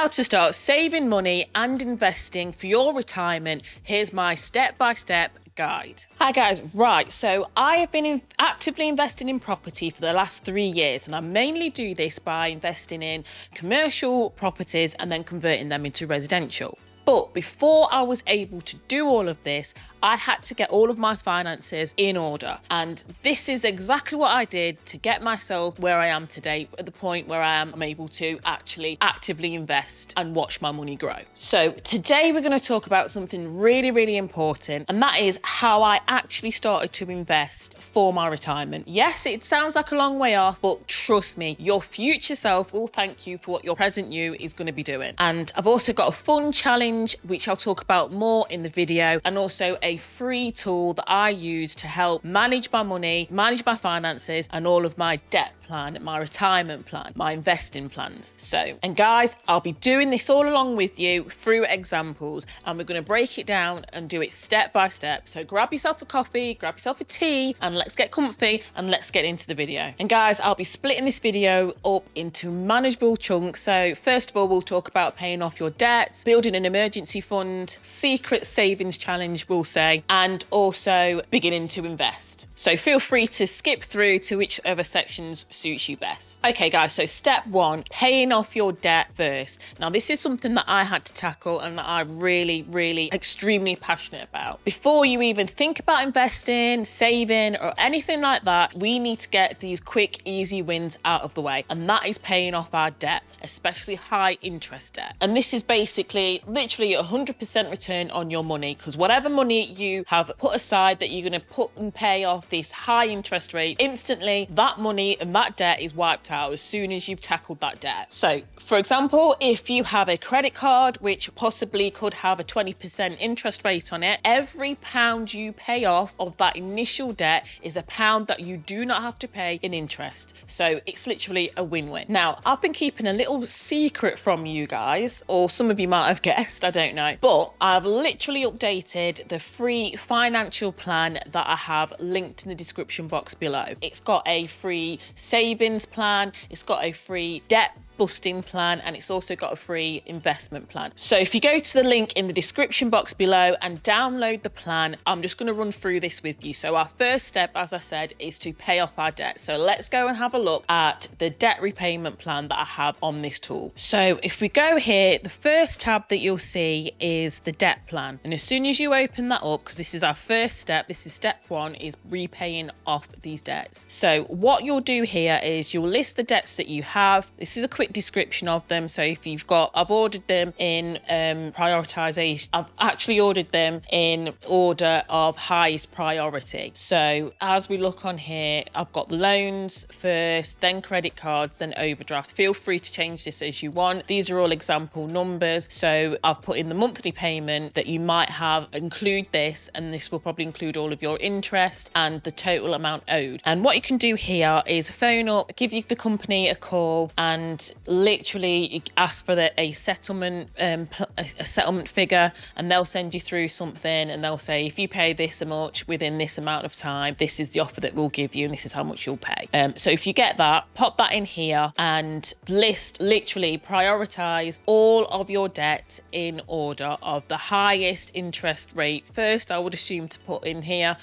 How to start saving money and investing for your retirement. Here's my step-by-step guide. Hi guys, right, so I have been actively investing in property for the last 3 years, and I mainly do this by investing in commercial properties and then converting them into residential. But before I was able to do all of this, I had to get all of my finances in order. And this is exactly what I did to get myself where I am today, at the point where I'm able to actually actively invest and watch my money grow. So today we're going to talk about something really, really important, and that is how I actually started to invest for my retirement. Yes, it sounds like a long way off, but trust me, your future self will thank you for what your present you is going to be doing. And I've also got a fun challenge which I'll talk about more in the video, and also a free tool that I use to help manage my money, manage my finances, and all of my debt plan, my retirement plan, my investing plans. And guys, I'll be doing this all along with you through examples, and we're going to break it down and do it step by step. So grab yourself a coffee, grab yourself a tea, and let's get comfy and let's get into the video. And guys, I'll be splitting this video up into manageable chunks. So first of all, we'll talk about paying off your debts, building an emergency fund, secret savings challenge, we'll say, and also beginning to invest. So feel free to skip through to whichever sections suits you best. Okay guys, so step one, paying off your debt first. Now this is something that I had to tackle and that I'm really extremely passionate about. Before you even think about investing, saving, or anything like that, we need to get these quick, easy wins out of the way, and that is paying off our debt, especially high interest debt. And this is basically literally 100% return on your money, because whatever money you have put aside that you're going to put and pay off this high interest rate, instantly that money and that debt is wiped out as soon as you've tackled that debt. So for example, if you have a credit card which possibly could have a 20% interest rate on it, every pound you pay off of that initial debt is a pound that you do not have to pay in interest. So it's literally a win-win. Now, I've been keeping a little secret from you guys, or some of you might have guessed, I don't know, but I've literally updated the free financial plan that I have linked in the description box below. It's got a free savings plan, it's got a free debt busting plan, and it's also got a free investment plan. So if you go to the link in the description box below and download the plan, I'm just going to run through this with you. So our first step, as I said, is to pay off our debt. So let's go and have a look at the debt repayment plan that I have on this tool. So if we go here, the first tab that you'll see is the debt plan. And as soon as you open that up, because this is our first step, this is step one, is repaying off these debts. So what you'll do here is you'll list the debts that you have. This is a quick description of them. So if you've got, I've ordered them in prioritization. I've actually ordered them in order of highest priority. So as we look on here, I've got loans first, then credit cards, then overdrafts. Feel free to change this as you want. These are all example numbers. So I've put in the monthly payment that you might have, include this, and this will probably include all of your interest and the total amount owed. And what you can do here is phone up, give the company a call, and literally ask for a settlement a settlement figure, and they'll send you through something, and they'll say, if you pay this much within this amount of time, this is the offer that we'll give you, and this is how much you'll pay. So if you get that, pop that in here and literally prioritize all of your debt in order of the highest interest rate first. I would assume to put in here,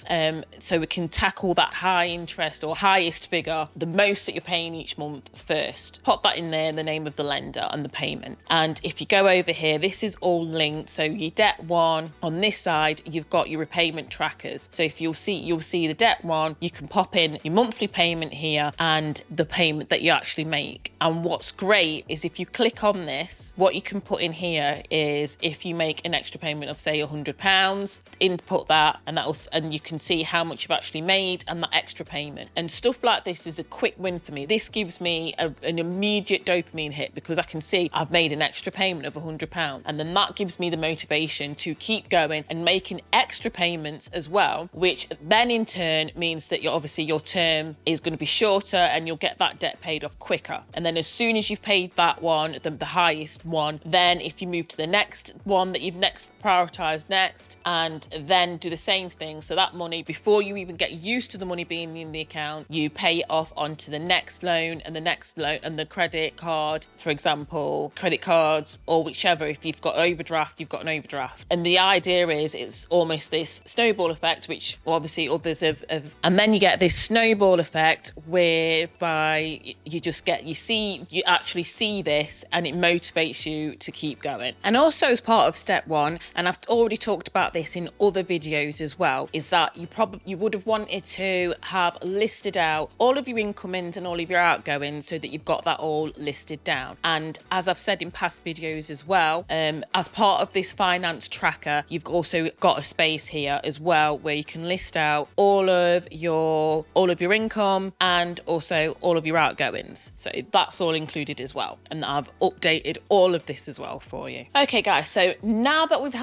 so we can tackle that high interest or highest figure, the most that you're paying each month first. Pop that in there, the name of the lender and the payment. And if you go over here, this is all linked. So your debt one, on this side, you've got your repayment trackers. So if you'll see the debt one, you can pop in your monthly payment here and the payment that you actually make. And what's great is if you click on this, what you can put in here is if you make an extra payment of say £100, input that, and you can see how much you've actually made and that extra payment. And stuff like this is a quick win for me. This gives me an immediate dopamine hit, because I can see I've made an extra payment of £100, and then that gives me the motivation to keep going and making extra payments as well, which then in turn means that obviously your term is going to be shorter and you'll get that debt paid off quicker. And then as soon as you've paid that one, the highest one, then if you move to the next one that you've next prioritized next, and then do the same thing, so that money, before you even get used to the money being in the account, you pay it off onto the next loan and the next loan and the credit credit card, for example, credit cards or whichever. If you've got an overdraft, you've got an overdraft. And the idea is it's almost this snowball effect, which obviously others have, and then you get this snowball effect whereby you actually see this and it motivates you to keep going. And also as part of step one, and I've already talked about this in other videos as well, is that you would have wanted to have listed out all of your incomings and all of your outgoings so that you've got that all listed down. And as I've said in past videos as well, as part of this finance tracker, you've also got a space here as well where you can list out all of your income and also all of your outgoings. So that's all included as well. And I've updated all of this as well for you. Okay guys, so now that we've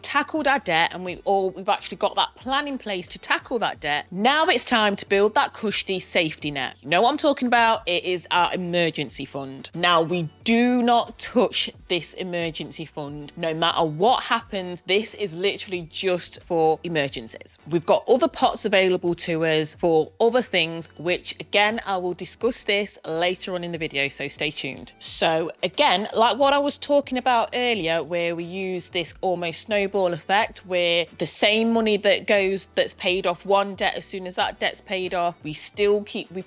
tackled our debt and we've actually got that plan in place to tackle that debt, now it's time to build that cushy safety net. You know what I'm talking about? It is our emergency fund. Now, we do not touch this emergency fund. No matter what happens, this is literally just for emergencies. We've got other pots available to us for other things, which again, I will discuss this later on in the video, so stay tuned. So again, like what I was talking about earlier, where we use this almost snowball effect, where the same money that's paid off one debt, as soon as that debt's paid off, we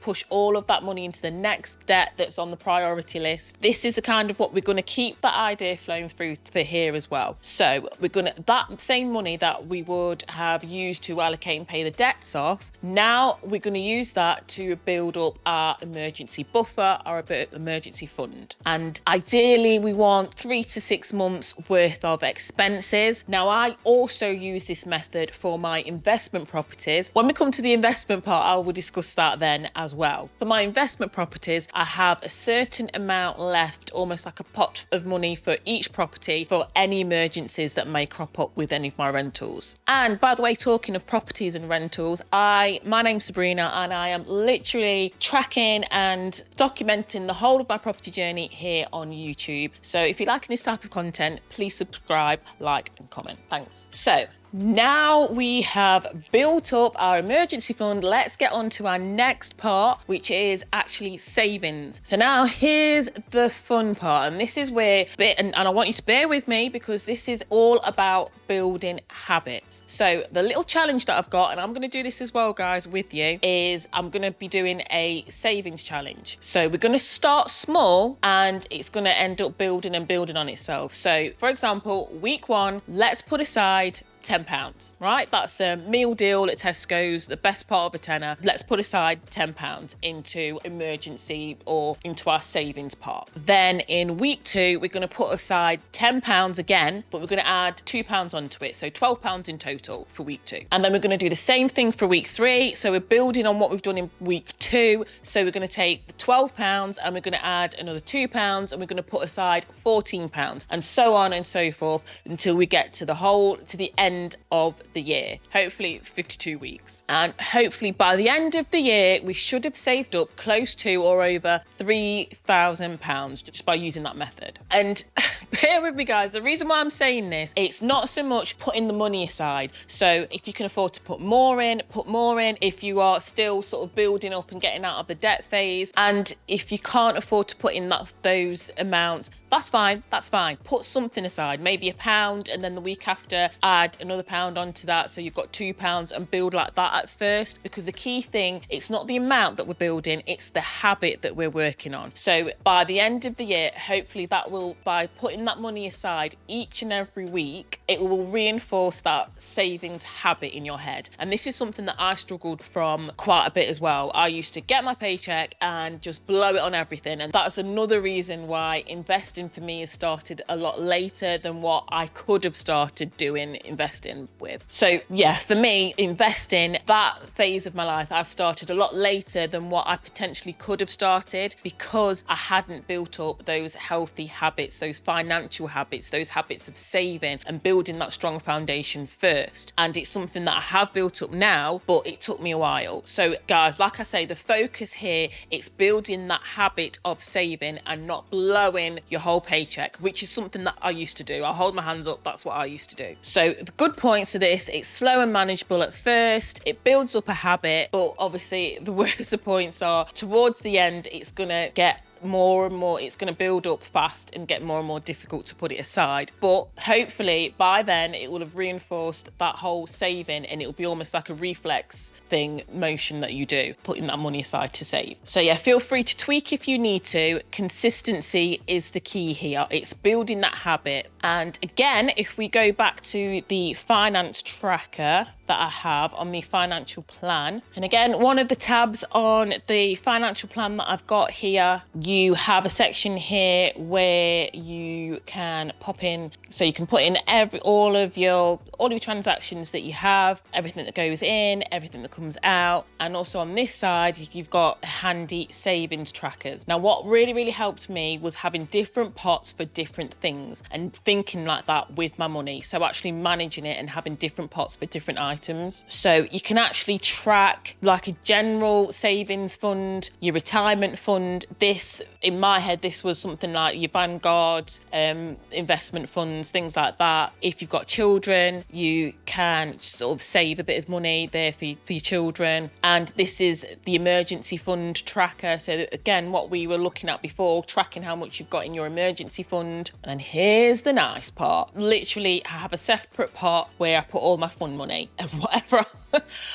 push all of that money into the next debt that's on the priority list. This is the kind of what we're going to keep that idea flowing through for here as well. So that same money that we would have used to allocate and pay the debts off, now we're going to use that to build up our emergency buffer, our emergency fund. And ideally we want 3 to 6 months worth of expenses. Now, I also use this method for my investment properties. When we come to the investment part, I will discuss that then as well. For my investment properties, I have a certain amount left, almost like a pot of money for each property for any emergencies that may crop up with any of my rentals. And by the way, talking of properties and rentals, my name's Sabrina and I am literally tracking and documenting the whole of my property journey here on YouTube. So if you're liking this type of content, please subscribe, like and comment. Thanks. So now we have built up our emergency fund, let's get on to our next part, which is actually savings. So now here's the fun part, and this is where, and I want you to bear with me because this is all about building habits. So the little challenge that I've got, and I'm going to do this as well guys with you, is I'm going to be doing a savings challenge. So we're going to start small and it's going to end up building on itself. So for example, week 1, let's put aside £10, right? That's a meal deal at Tesco's, the best part of a tenner. Let's put aside £10 into emergency or into our savings part. Then in week 2, we're going to put aside £10 again, but we're going to add £2 onto it. So £12 in total for week 2. And then we're going to do the same thing for week 3. So we're building on what we've done in week 2. So we're going to take the £12 and we're going to add another £2 and we're going to put aside £14 and so on and so forth until we get to the end of the year, hopefully 52 weeks. And hopefully by the end of the year, we should have saved up close to or over £3,000 just by using that method. And bear with me guys, the reason why I'm saying this, it's not so much putting the money aside. So if you can afford to put more in, put more in. If you are still sort of building up and getting out of the debt phase, and if you can't afford to put in those amounts, that's fine, Put something aside, maybe £1, and then the week after add another £1 onto that, so you've got £2 and build like that at first, because the key thing, it's not the amount that we're building, it's the habit that we're working on. So by the end of the year, hopefully by putting that money aside each and every week, it will reinforce that savings habit in your head. And this is something that I struggled from quite a bit as well. I used to get my paycheck and just blow it on everything, and that's another reason why investing for me has started a lot later than what I could have started doing investing with. So yeah, for me, investing, that phase of my life, I've started a lot later than what I potentially could have started because I hadn't built up those healthy habits, those financial habits, those habits of saving and building that strong foundation first. And it's something that I have built up now, but it took me a while. So guys, like I say, the focus here, it's building that habit of saving and not blowing your whole paycheck, which is something that I used to do. I'll hold my hands up, that's what I used to do. So the good points to this, it's slow and manageable at first, it builds up a habit, but obviously the worst the points are towards the end, it's gonna get more and more, it's going to build up fast and get more and more difficult to put it aside. But hopefully by then it will have reinforced that whole saving, and it will be almost like a reflex thing motion that you do, putting that money aside to save. So yeah, feel free to tweak if you need to. Consistency is the key here. It's building that habit. And again, if we go back to the finance tracker that I have on the financial plan, and again, one of the tabs on the financial plan that I've got here, you have a section here where you can pop in, so you can put in all of your transactions that you have, everything that goes in, everything that comes out. And also on this side, you've got handy savings trackers. Now, what really helped me was having different pots for different things and thinking like that with my money. So actually managing it and having different pots for different items. So you can actually track like a general savings fund, your retirement fund. This, in my head, this was something like your Vanguard investment funds, things like that. If you've got children, you can sort of save a bit of money there for your children. And this is the emergency fund tracker. So again, what we were looking at before, tracking how much you've got in your emergency fund. And here's the nice part. Literally, I have a separate pot where I put all my fun money, and whatever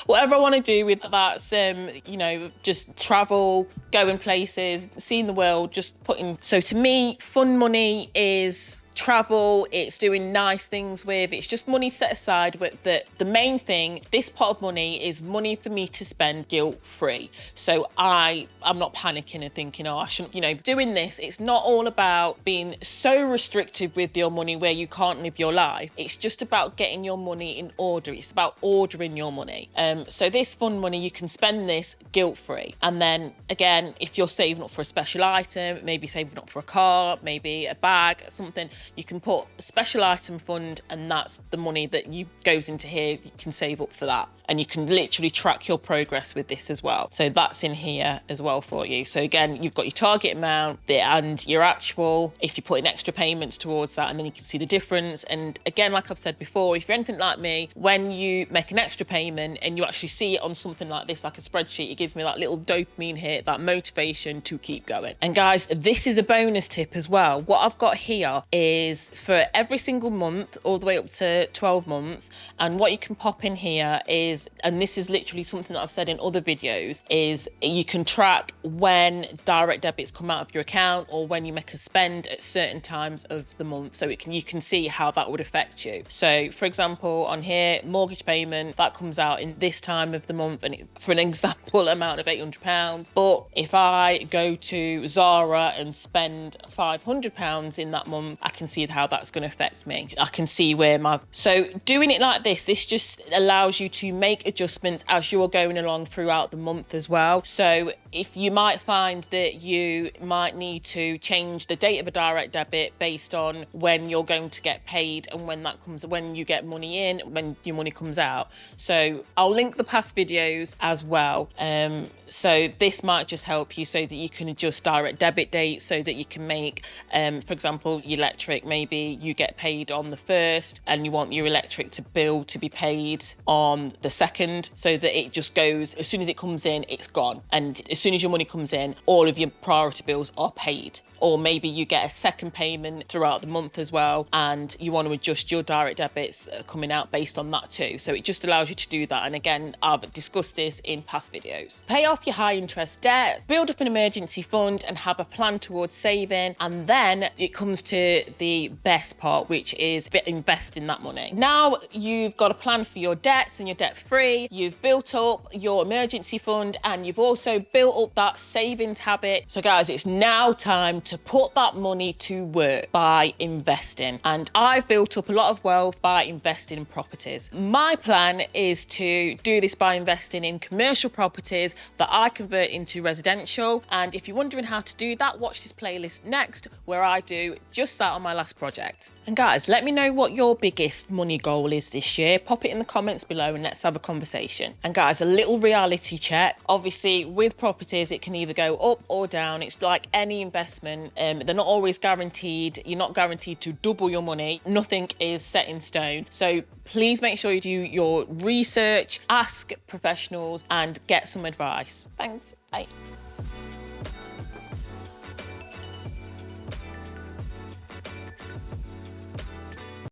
I want to do with that, just travel, going places, seeing the world, just putting. So to me, fun money is travel, it's doing nice things with, it's just money set aside. But the main thing, this pot of money is money for me to spend guilt-free. So I'm not panicking and thinking, I shouldn't, doing this. It's not all about being so restrictive with your money where you can't live your life. It's just about getting your money in order. It's about ordering your money. So this fun money, you can spend this guilt-free. And then again, if you're saving up for a special item, maybe saving up for a car, maybe a bag, something, you can put a special item fund, and that's the money that goes into here. You can save up for that. And you can literally track your progress with this as well. So that's in here as well for you. So again, you've got your target amount and your actual, if you put in extra payments towards that, and then you can see the difference. And again, like I've said before, if you're anything like me, when you make an extra payment and you actually see it on something like this, like a spreadsheet, it gives me that little dopamine hit, that motivation to keep going. And guys, this is a bonus tip as well. What I've got here is for every single month, all the way up to 12 months. And what you can pop in here is, and this is literally something that I've said in other videos, is you can track when direct debits come out of your account or when you make a spend at certain times of the month. So you can see how that would affect you. So for example, on here, mortgage payment, that comes out in this time of the month, and for an example amount of £800. But if I go to Zara and spend £500 in that month, I can see how that's going to affect me. I can see so doing it like this just allows you to make adjustments as you're going along throughout the month as well. So if you might find that you might need to change the date of a direct debit based on when you're going to get paid and when you get money in, when your money comes out. So I'll link the past videos as well. So this might just help you so that you can adjust direct debit dates, so that you can make, for example, your electric, maybe you get paid on the 1st and you want your electric bill to be paid on the 2nd, so that it just goes, as soon as it comes in, it's gone. And as soon as your money comes in, all of your priority bills are paid. Or maybe you get a second payment throughout the month as well, and you want to adjust your direct debits coming out based on that too. So it just allows you to do that. And again, I've discussed this in past videos. Pay off your high interest debt, build up an emergency fund, and have a plan towards saving. And then it comes to the best part, which is investing that money. Now you've got a plan for your debts and you're debt free, you've built up your emergency fund, and you've also built up that savings habit. So guys, it's now time to put that money to work by investing. And I've built up a lot of wealth by investing in properties. My plan is to do this by investing in commercial properties that I convert into residential. And if you're wondering how to do that, watch this playlist next, where I do just that on my last project. And guys, let me know what your biggest money goal is this year. Pop it in the comments below and let's have a conversation. And guys, a little reality check. Obviously, with properties, it can either go up or down. It's like any investment. They're not always guaranteed. You're not guaranteed to double your money. Nothing is set in stone. So please make sure you do your research, ask professionals, and get some advice. Thanks. Bye.